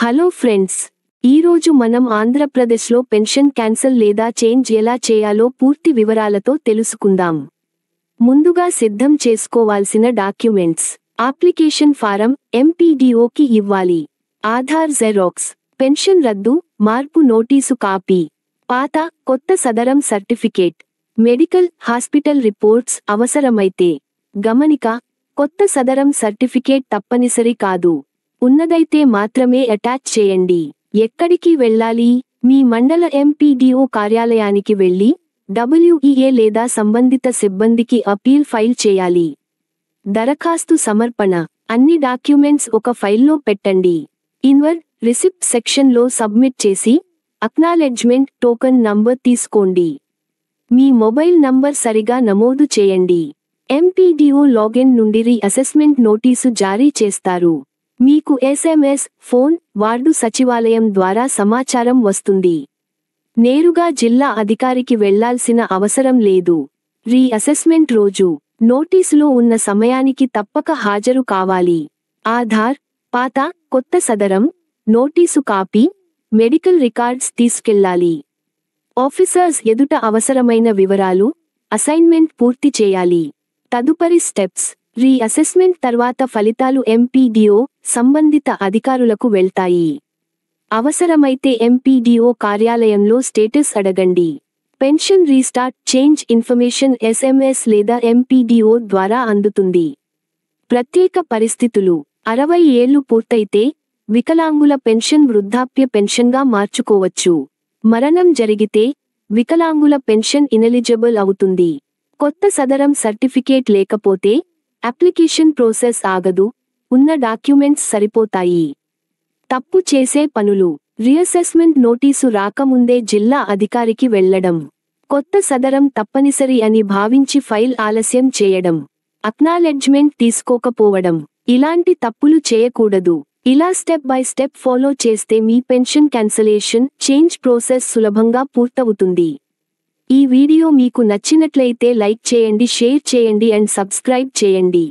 Hello friends, ఈరోజు మనం ఆంధ్రప్రదేశ్లో పెన్షన్ క్యాన్సిల్ లేదా చేంజ్ ఎలా చేయాలో పూర్తి వివరాలతో తెలుసుకుందాం. ముందుగా సిద్ధం చేసుకోవాల్సిన డాక్యుమెంట్స్: అప్లికేషన్ ఫారం ఎంపీడీఓకి ఇవ్వాలి, ఆధార్ జెరాక్స్, పెన్షన్ రద్దు మార్పు నోటీసు కాపీ, పాత కొత్త సదరం సర్టిఫికేట్, మెడికల్ హాస్పిటల్ రిపోర్ట్స్ అవసరమైతే. గమనిక: కొత్త సదరం సర్టిఫికేట్ తప్పనిసరి కాదు, ఉన్నదైతే మాత్రమే అటాచ్ చేయండి. ఎక్కడికి వెళ్ళాలి? మీ మండల ఎంపీడీఓ కార్యాలయానికి వెళ్ళి WEA లేదా సంబంధిత సిబ్బందికి అపీల్ ఫైల్ చేయాలి. దరఖాస్తు సమర్పణ: అన్ని డాక్యుమెంట్స్ ఒక ఫైల్లో పెట్టండి. ఇన్వర్డ్ రిసిప్ట్ సెక్షన్లో సబ్మిట్ చేసి అక్నాలెడ్జ్మెంట్ టోకన్ నంబర్ తీసుకోండి. మీ మొబైల్ నంబర్ సరిగా నమోదు చేయండి. ఎంపీడీఓ లాగిన్ నుండి రీ-అసెస్మెంట్ నోటీసు జారీ చేస్తారు. మీకు SMS, ఫోన్, వార్డు సచివాలయం ద్వారా సమాచారం వస్తుంది. నేరుగా జిల్లా అధికారికి వెళ్లాల్సిన అవసరం లేదు. రీ-అసెస్మెంట్ రోజు నోటీసులో ఉన్న సమయానికి తప్పక హాజరు కావాలి. ఆధార్, పాత కొత్త సదరం, నోటీసు కాపీ, మెడికల్ రికార్డ్స్ తీసుకెళ్లాలి. ఆఫీసర్స్ ఎదుట అవసరమైన వివరాలు, అసైన్మెంట్ పూర్తి చేయాలి. తదుపరి స్టెప్స్: రీ-అసెస్మెంట్ తర్వాత ఫలితాలు ఎంపీడీఓ సంబంధిత అధికారులకు వెళ్తాయి. అవసరమైతే ఎంపీడీఓ కార్యాలయంలో స్టేటస్ అడగండి. Pension restart change information SMS లేదా ఎంపీడీఓ ద్వారా అందుతుంది. ప్రత్యేక పరిస్థితులు: 60 ఏళ్లు పూర్తయితే వికలాంగుల పెన్షన్ వృద్ధాప్య పెన్షన్గా మార్చుకోవచ్చు. మరణం జరిగితే వికలాంగుల పెన్షన్ ఇనెలిజిబుల్ అవుతుంది. కొత్త సదరం సర్టిఫికేట్ లేకపోతే అప్లికేషన్ ప్రాసెస్ ఆగదు, ఉన్న డాక్యుమెంట్స్ సరిపోతాయి. తప్పు చేసే పనులు: రీఅసెస్మెంట్ నోటీసు రాకముందే జిల్లా అధికారికి వెళ్లడం, కొత్త సదరం తప్పనిసరి అని భావించి ఫైల్ ఆలస్యం చేయడం, అక్నాలెడ్జ్మెంట్ తీసుకోకపోవడం. ఇలాంటి తప్పులు చేయకూడదు. ఇలా స్టెప్ బై స్టెప్ ఫాలో చేస్తే మీ పెన్షన్ క్యాన్సిలేషన్, చేంజ్ ప్రాసెస్ సులభంగా పూర్తవుతుంది. ఈ వీడియో మీకు నచ్చినట్లయితే లైక్ చేయండి, షేర్ చేయండి అండ్ సబ్స్క్రైబ్ చేయండి.